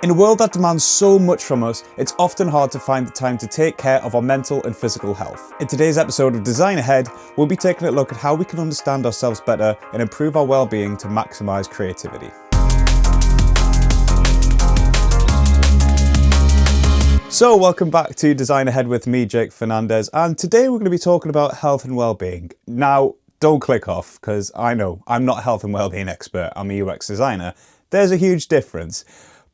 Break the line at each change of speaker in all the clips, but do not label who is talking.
In a world that demands so much from us, it's often hard to find the time to take care of our mental and physical health. In today's episode of Design Ahead, we'll be taking a look at how we can understand ourselves better and improve our well-being to maximize creativity. So welcome back to Design Ahead with me, Jake Fernandes, and today we're going to be talking about health and well-being. Now, don't click off, because I know I'm not a health and well-being expert, I'm a UX designer. There's a huge difference.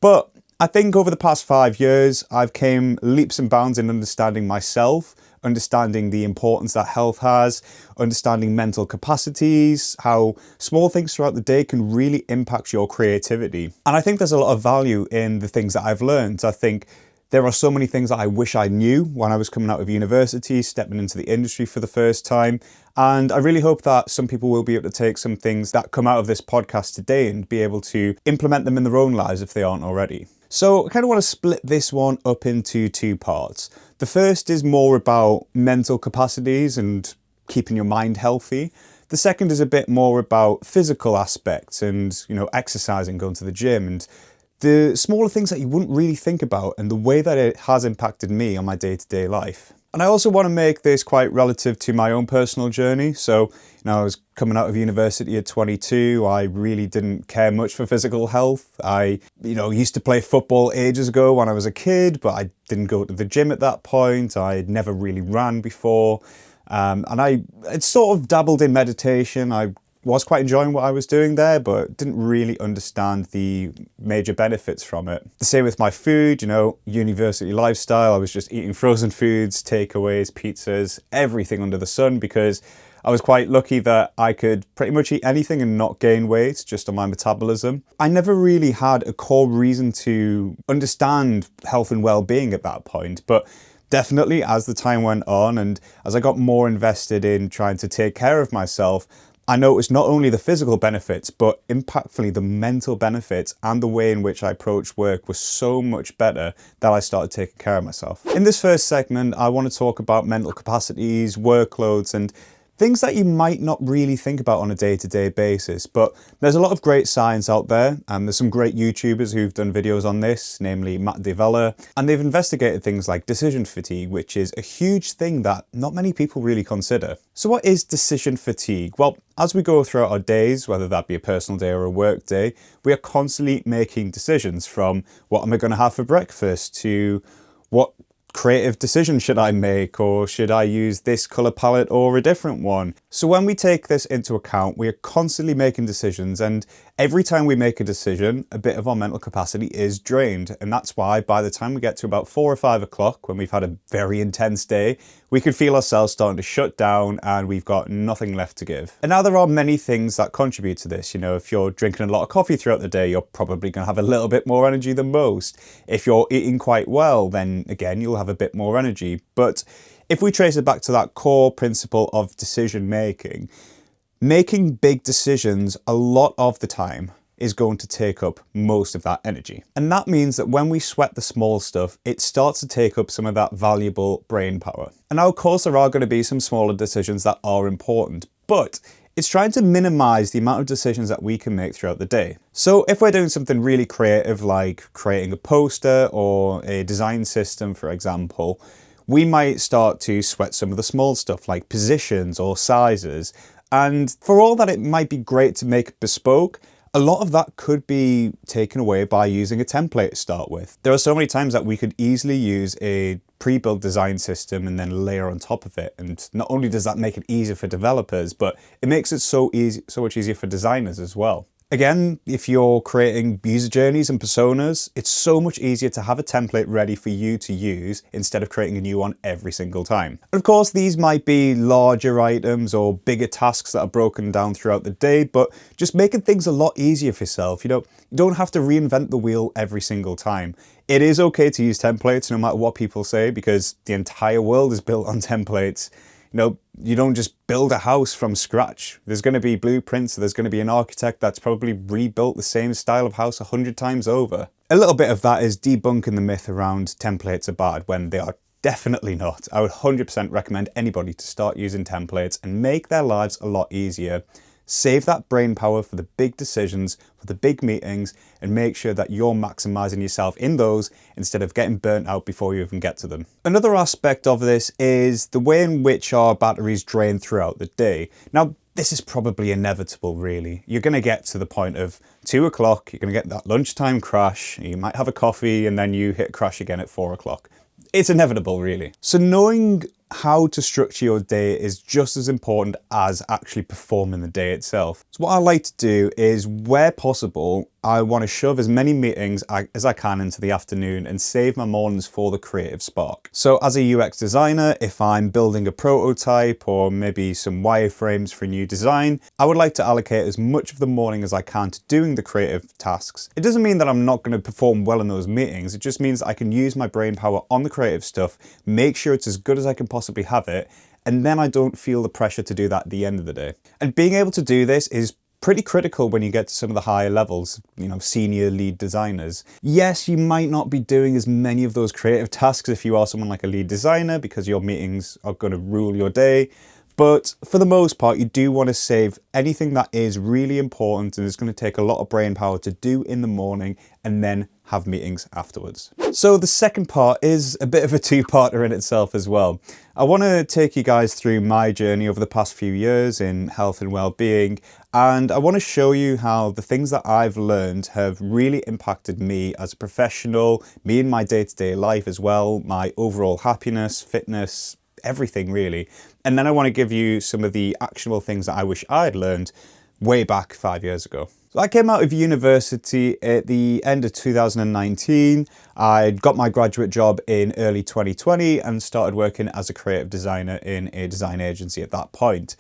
But I think over the past 5 years, I've came leaps and bounds in understanding myself, understanding the importance that health has, understanding mental capacities, how small things throughout the day can really impact your creativity. And I think there's a lot of value in the things that I've learned. I think there are so many things that I wish I knew when I was coming out of university, stepping into the industry for the first time. And I really hope that some people will be able to take some things that come out of this podcast today and be able to implement them in their own lives if they aren't already. So I kind of want to split this one up into two parts. The first is more about mental capacities and keeping your mind healthy. The second is a bit more about physical aspects and, exercising, going to the gym and the smaller things that you wouldn't really think about and the way that it has impacted me on my day-to-day life. And I also want to make this quite relative to my own personal journey. So, I was coming out of university at 22. I really didn't care much for physical health. I, used to play football ages ago when I was a kid, but I didn't go to the gym at that point. I had never really ran before. And I had sort of dabbled in meditation. I was quite enjoying what I was doing there, but didn't really understand the major benefits from it. The same with my food, university lifestyle. I was just eating frozen foods, takeaways, pizzas, everything under the sun, because I was quite lucky that I could pretty much eat anything and not gain weight just on my metabolism. I never really had a core reason to understand health and well-being at that point, but definitely as the time went on and as I got more invested in trying to take care of myself, I noticed not only the physical benefits, but impactfully the mental benefits and the way in which I approached work was so much better that I started taking care of myself. In this first segment, I want to talk about mental capacities, workloads, and things that you might not really think about on a day-to-day basis, but there's a lot of great science out there, and there's some great YouTubers who've done videos on this, namely Matt Devella, and they've investigated things like decision fatigue, which is a huge thing that not many people really consider. So what is decision fatigue? Well, as we go throughout our days, whether that be a personal day or a work day, we are constantly making decisions from what am I going to have for breakfast to what creative decision should I make, or should I use this color palette or a different one? So when we take this into account, we are constantly making decisions, and every time we make a decision, a bit of our mental capacity is drained. And that's why by the time we get to about 4 or 5 o'clock, when we've had a very intense day, we can feel ourselves starting to shut down and we've got nothing left to give. And now there are many things that contribute to this. If you're drinking a lot of coffee throughout the day, you're probably going to have a little bit more energy than most. If you're eating quite well, then again, you'll have a bit more energy. But if we trace it back to that core principle of decision making, making big decisions a lot of the time is going to take up most of that energy. And that means that when we sweat the small stuff, it starts to take up some of that valuable brain power. And now, of course, there are going to be some smaller decisions that are important, but it's trying to minimize the amount of decisions that we can make throughout the day. So if we're doing something really creative, like creating a poster or a design system, for example, we might start to sweat some of the small stuff like positions or sizes. And for all that it might be great to make bespoke, a lot of that could be taken away by using a template to start with. There are so many times that we could easily use a pre-built design system and then layer on top of it. And not only does that make it easier for developers, but it makes it so much easier for designers as well. Again, if you're creating user journeys and personas, it's so much easier to have a template ready for you to use instead of creating a new one every single time. And of course, these might be larger items or bigger tasks that are broken down throughout the day, but just making things a lot easier for yourself. You don't have to reinvent the wheel every single time. It is okay to use templates no matter what people say, because the entire world is built on templates. You don't just build a house from scratch. There's going to be blueprints, there's going to be an architect that's probably rebuilt the same style of house 100 times over. A little bit of that is debunking the myth around templates are bad when they are definitely not. I would 100% recommend anybody to start using templates and make their lives a lot easier. Save that brain power for the big decisions, for the big meetings, and make sure that you're maximizing yourself in those instead of getting burnt out before you even get to them. Another aspect of this is the way in which our batteries drain throughout the day. Now, this is probably inevitable, really. You're going to get to the point of 2 o'clock, you're going to get that lunchtime crash, you might have a coffee, and then you hit crash again at 4 o'clock. It's inevitable, really. So knowing how to structure your day is just as important as actually performing the day itself. So what I like to do is, where possible, I want to shove as many meetings as I can into the afternoon and save my mornings for the creative spark. So as a UX designer, if I'm building a prototype or maybe some wireframes for a new design, I would like to allocate as much of the morning as I can to doing the creative tasks. It doesn't mean that I'm not going to perform well in those meetings. It just means I can use my brain power on the creative stuff, make sure it's as good as I can possibly have it, and then I don't feel the pressure to do that at the end of the day. And being able to do this is pretty critical when you get to some of the higher levels, senior lead designers. Yes, you might not be doing as many of those creative tasks if you are someone like a lead designer, because your meetings are going to rule your day. But for the most part, you do want to save anything that is really important and is going to take a lot of brain power to do in the morning, and then have meetings afterwards. So the second part is a bit of a two-parter in itself as well. I want to take you guys through my journey over the past few years in health and well-being, and I want to show you how the things that I've learned have really impacted me as a professional, me in my day-to-day life as well, my overall happiness, fitness, everything really. And then I want to give you some of the actionable things that I wish I'd learned way back 5 years ago. So I came out of university at the end of 2019. I'd got my graduate job in early 2020 and started working as a creative designer in a design agency at that point.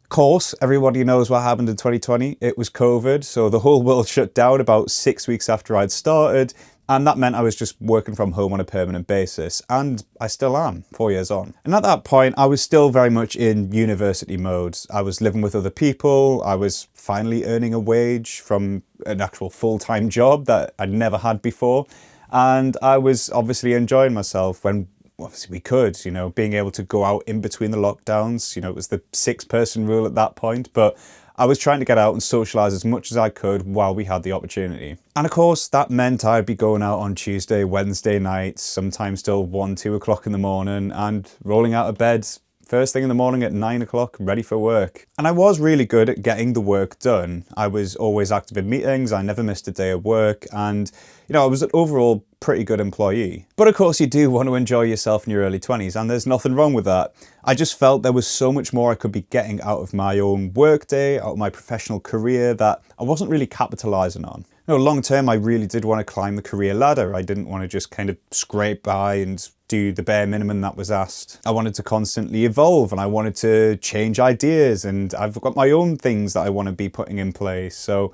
Of course, everybody knows what happened in 2020. It was COVID, so the whole world shut down about 6 weeks after I'd started. And that meant I was just working from home on a permanent basis, and I still am, 4 years on. And at that point, I was still very much in university mode. I was living with other people, I was finally earning a wage from an actual full-time job that I'd never had before, and I was obviously enjoying myself when obviously we could, being able to go out in between the lockdowns. It was the 6-person rule at that point, but I was trying to get out and socialise as much as I could while we had the opportunity. And of course, that meant I'd be going out on Tuesday, Wednesday nights, sometimes till 1, 2 o'clock in the morning, and rolling out of bed first thing in the morning at 9 o'clock, ready for work. And I was really good at getting the work done. I was always active in meetings, I never missed a day of work, and I was an overall pretty good employee. But of course you do want to enjoy yourself in your early 20s, and there's nothing wrong with that. I just felt there was so much more I could be getting out of my own work day, out of my professional career, that I wasn't really capitalising on. Long term, I really did want to climb the career ladder. I didn't want to just kind of scrape by and do the bare minimum that was asked. I wanted to constantly evolve, and I wanted to change ideas, and I've got my own things that I want to be putting in place. So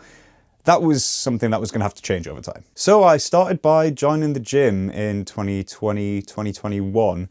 that was something that was going to have to change over time. So I started by joining the gym in 2020, 2021.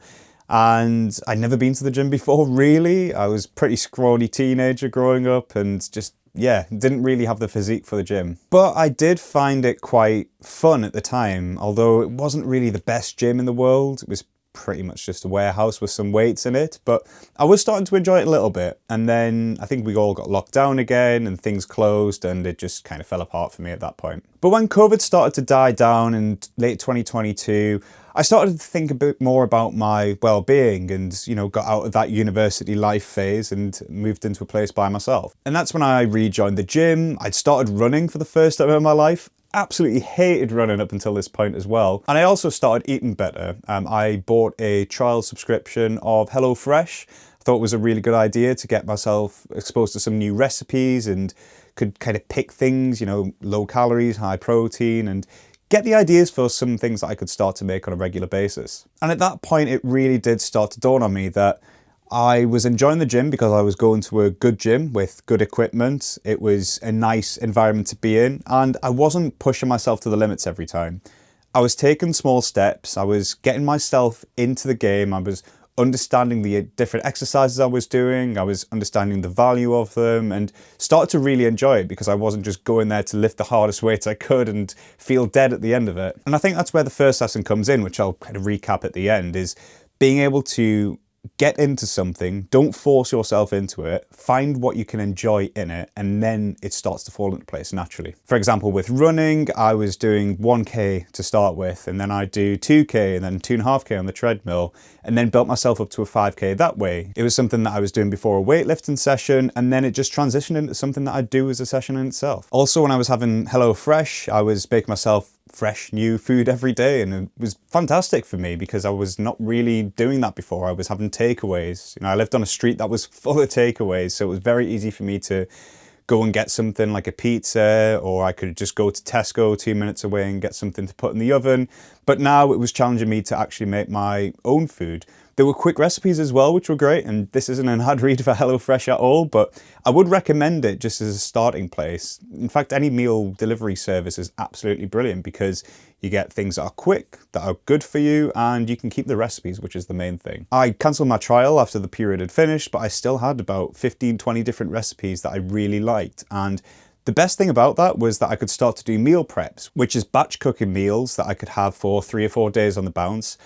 And I'd never been to the gym before, really. I was a pretty scrawny teenager growing up, and just didn't really have the physique for the gym. But I did find it quite fun at the time, although it wasn't really the best gym in the world. It was pretty much just a warehouse with some weights in it, but I was starting to enjoy it a little bit. And then I think we all got locked down again and things closed, and it just kind of fell apart for me at that point. But when COVID started to die down in late 2022, I started to think a bit more about my well-being and, got out of that university life phase and moved into a place by myself. And that's when I rejoined the gym. I'd started running for the first time in my life. Absolutely hated running up until this point as well. And I also started eating better. I bought a trial subscription of HelloFresh. I thought it was a really good idea to get myself exposed to some new recipes and could kind of pick things, low calories, high protein, and get the ideas for some things that I could start to make on a regular basis. And at that point, it really did start to dawn on me that I was enjoying the gym because I was going to a good gym with good equipment. It was a nice environment to be in, and I wasn't pushing myself to the limits every time. I was taking small steps. I was getting myself into the game. I was understanding the different exercises I was doing. I was understanding the value of them, and started to really enjoy it because I wasn't just going there to lift the hardest weights I could and feel dead at the end of it. And I think that's where the first lesson comes in, which I'll kind of recap at the end, is being able to get into something, don't force yourself into it, find what you can enjoy in it, and then it starts to fall into place naturally. For example, with running, I was doing 1K to start with, and then I do 2K and then 2.5K on the treadmill, and then built myself up to a 5K that way. It was something that I was doing before a weightlifting session, and then it just transitioned into something that I do as a session in itself. Also, when I was having HelloFresh, I was making myself fresh new food every day, and it was fantastic for me because I was not really doing that before. I was having takeaways. I lived on a street that was full of takeaways, so it was very easy for me to go and get something like a pizza, or I could just go to Tesco 2 minutes away and get something to put in the oven. But now it was challenging me to actually make my own food. There were quick recipes as well, which were great, and this isn't an ad read for HelloFresh at all, but I would recommend it just as a starting place. In fact, any meal delivery service is absolutely brilliant because you get things that are quick, that are good for you, and you can keep the recipes, which is the main thing. I cancelled my trial after the period had finished, but I still had about 15, 20 different recipes that I really liked, and the best thing about that was that I could start to do meal preps, which is batch cooking meals that I could have for 3 or 4 days on the bounce.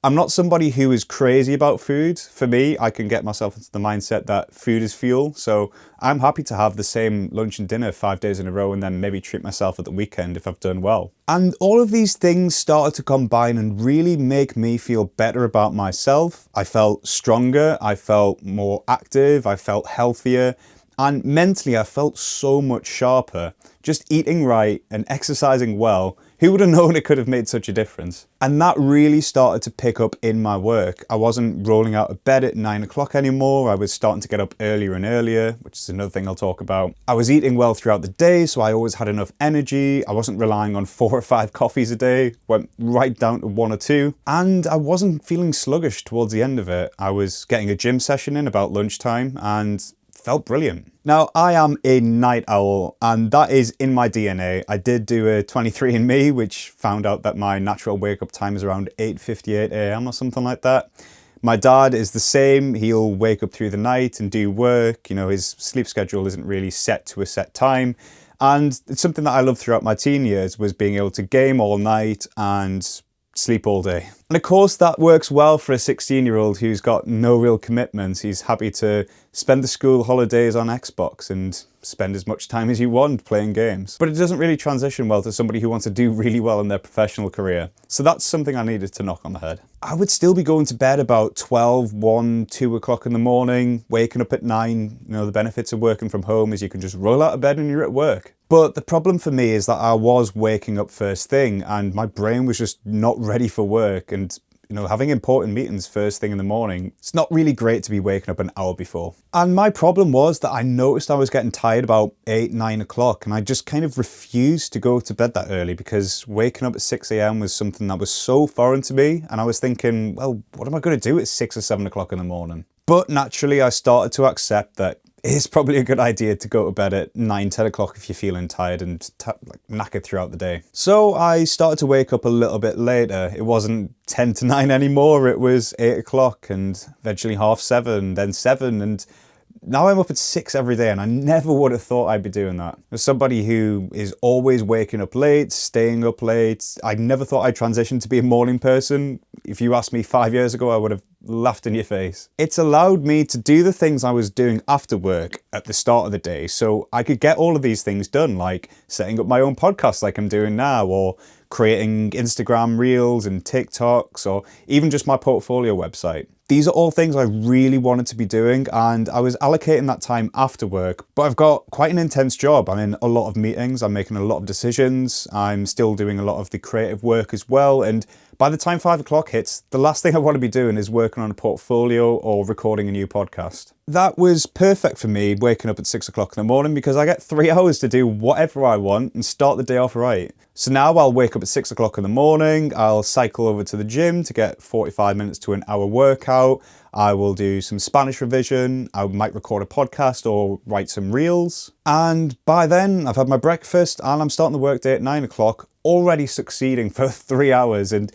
I'm not somebody who is crazy about food. For me, I can get myself into the mindset that food is fuel. So I'm happy to have the same lunch and dinner 5 days in a row and then maybe treat myself at the weekend if I've done well. And all of these things started to combine and really make me feel better about myself. I felt stronger, I felt more active, I felt healthier. And mentally, I felt so much sharper. Just eating right and exercising well, who would have known it could have made such a difference? And that really started to pick up in my work. I wasn't rolling out of bed at 9 o'clock anymore. I was starting to get up earlier and earlier, which is another thing I'll talk about. I was eating well throughout the day, so I always had enough energy. I wasn't relying on 4 or 5 coffees a day, went right down to 1 or 2. And I wasn't feeling sluggish towards the end of it. I was getting a gym session in about lunchtime and felt brilliant. Now, I am a night owl, and that is in my DNA. I did do a 23andMe, which found out that my natural wake-up time is around 8:58 a.m. or something like that. My dad is the same. He'll wake up through the night and do work. His sleep schedule isn't really set to a set time. And it's something that I loved throughout my teen years, was being able to game all night and sleep all day. And of course that works well for a 16-year-old who's got no real commitments. He's happy to spend the school holidays on Xbox and spend as much time as you want playing games. But it doesn't really transition well to somebody who wants to do really well in their professional career. So that's something I needed to knock on the head. I would still be going to bed about 12, 1, 2 o'clock in the morning, waking up at 9. The benefits of working from home is you can just roll out of bed and you're at work. But the problem for me is that I was waking up first thing and my brain was just not ready for work. And having important meetings first thing in the morning, it's not really great to be waking up an hour before. And my problem was that I noticed I was getting tired about 8, 9 o'clock, and I just kind of refused to go to bed that early because waking up at 6 a.m. was something that was so foreign to me. And I was thinking, well, what am I going to do at 6 or 7 o'clock in the morning? But naturally, I started to accept that it's probably a good idea to go to bed at 9, 10 o'clock if you're feeling tired and knackered throughout the day. So I started to wake up a little bit later. It wasn't 10 to 9 anymore, it was 8 o'clock and eventually 7:30, then 7, and now I'm up at 6 every day, and I never would have thought I'd be doing that. As somebody who is always waking up late, staying up late, I never thought I'd transition to be a morning person. If you asked me 5 years ago, I would have laughed in your face. It's allowed me to do the things I was doing after work at the start of the day, so I could get all of these things done, like setting up my own podcast like I'm doing now, or creating Instagram reels and TikToks, or even just my portfolio website. These are all things I really wanted to be doing, and I was allocating that time after work, but I've got quite an intense job. I'm in a lot of meetings, I'm making a lot of decisions, I'm still doing a lot of the creative work as well, and by the time 5 o'clock hits, the last thing I want to be doing is working on a portfolio or recording a new podcast. That was perfect for me, waking up at 6 o'clock in the morning, because I get 3 hours to do whatever I want and start the day off right. So now I'll wake up at 6 o'clock in the morning, I'll cycle over to the gym to get 45 minutes to an hour workout, I will do some Spanish revision, I might record a podcast or write some reels. And by then I've had my breakfast and I'm starting the workday at 9 o'clock, already succeeding for 3 hours. And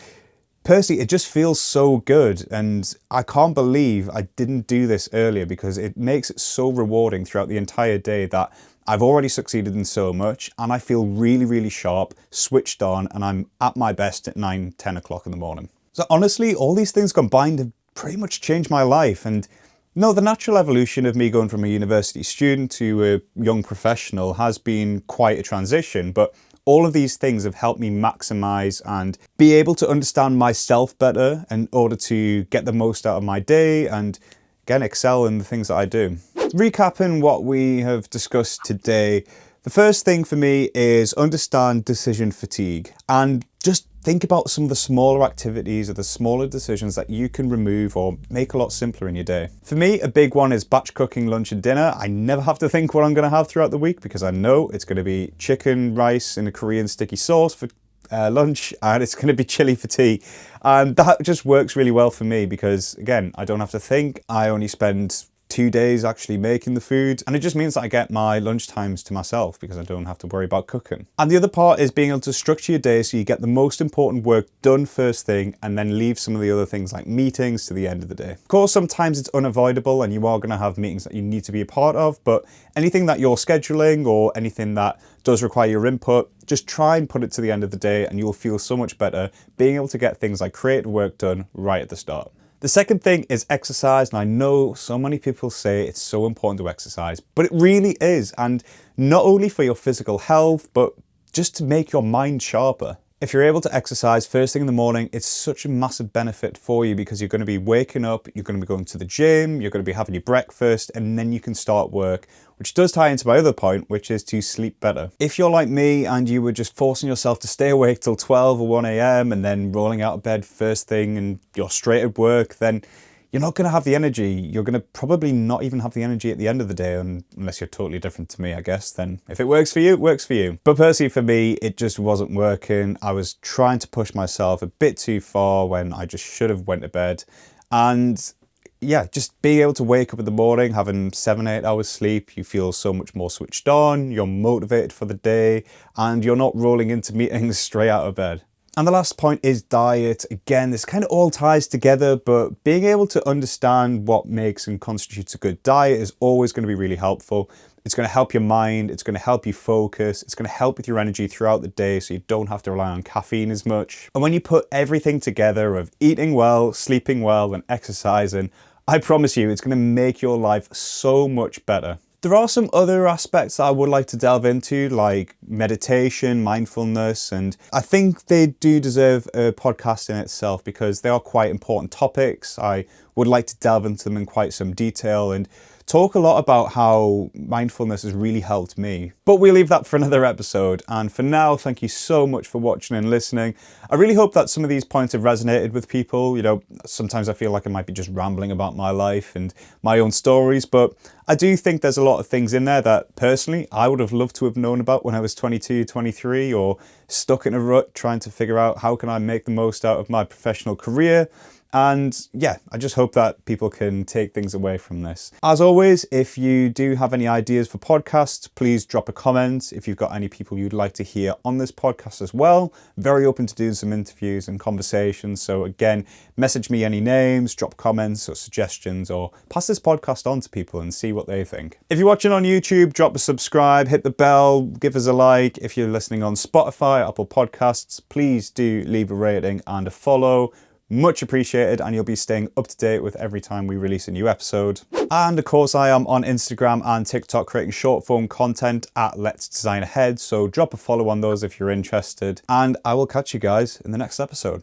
personally, it just feels so good, and I can't believe I didn't do this earlier, because it makes it so rewarding throughout the entire day that I've already succeeded in so much, and I feel really, really sharp, switched on, and I'm at my best at 9, 10 o'clock in the morning. So honestly, all these things combined have pretty much changed my life. And no, the natural evolution of me going from a university student to a young professional has been quite a transition, but all of these things have helped me maximize and be able to understand myself better in order to get the most out of my day and, again, excel in the things that I do. Recapping what we have discussed today, the first thing for me is understand decision fatigue and just think about some of the smaller activities or the smaller decisions that you can remove or make a lot simpler in your day. For me, a big one is batch cooking lunch and dinner. I never have to think what I'm going to have throughout the week because I know it's going to be chicken, rice, and a Korean sticky sauce for lunch, and it's going to be chili for tea. And that just works really well for me because, again, I don't have to think. I only spend 2 days actually making the food, and it just means that I get my lunch times to myself because I don't have to worry about cooking. And the other part is being able to structure your day so you get the most important work done first thing and then leave some of the other things like meetings to the end of the day. Of course, sometimes it's unavoidable and you are going to have meetings that you need to be a part of, but anything that you're scheduling or anything that does require your input, just try and put it to the end of the day and you'll feel so much better being able to get things like creative work done right at the start. The second thing is exercise, and I know so many people say it's so important to exercise, but it really is, and not only for your physical health, but just to make your mind sharper. If you're able to exercise first thing in the morning, it's such a massive benefit for you because you're going to be waking up, you're going to be going to the gym, you're going to be having your breakfast, and then you can start work, which does tie into my other point, which is to sleep better. If you're like me and you were just forcing yourself to stay awake till 12 or 1 a.m. and then rolling out of bed first thing and you're straight at work, then you're not going to have the energy. You're going to probably not even have the energy at the end of the day, unless you're totally different to me, I guess. Then if it works for you, it works for you. But personally for me, it just wasn't working. I was trying to push myself a bit too far when I just should have went to bed. And yeah, just being able to wake up in the morning, having 7-8 hours sleep, you feel so much more switched on, you're motivated for the day, and you're not rolling into meetings straight out of bed. And the last point is diet. Again, this kind of all ties together, but being able to understand what makes and constitutes a good diet is always going to be really helpful. It's going to help your mind, it's going to help you focus, it's going to help with your energy throughout the day so you don't have to rely on caffeine as much. And when you put everything together of eating well, sleeping well, and exercising, I promise you it's going to make your life so much better. There are some other aspects that I would like to delve into, like meditation, mindfulness, and I think they do deserve a podcast in itself because they are quite important topics. I would like to delve into them in quite some detail and talk a lot about how mindfulness has really helped me. But we'll leave that for another episode. And for now, thank you so much for watching and listening. I really hope that some of these points have resonated with people. You know, sometimes I feel like I might be just rambling about my life and my own stories, but I do think there's a lot of things in there that personally I would have loved to have known about when I was 22, 23, or stuck in a rut trying to figure out how can I make the most out of my professional career. And yeah, I just hope that people can take things away from this. As always, if you do have any ideas for podcasts, please drop a comment. If you've got any people you'd like to hear on this podcast as well, very open to doing some interviews and conversations. So again, message me any names, drop comments or suggestions, or pass this podcast on to people and see what they think. If you're watching on YouTube, drop a subscribe, hit the bell, give us a like. If you're listening on Spotify, Apple Podcasts, please do leave a rating and a follow. Much appreciated, and you'll be staying up to date with every time we release a new episode. And of course, I am on Instagram and TikTok creating short form content at Let's Design Ahead, so drop a follow on those if you're interested, and I will catch you guys in the next episode.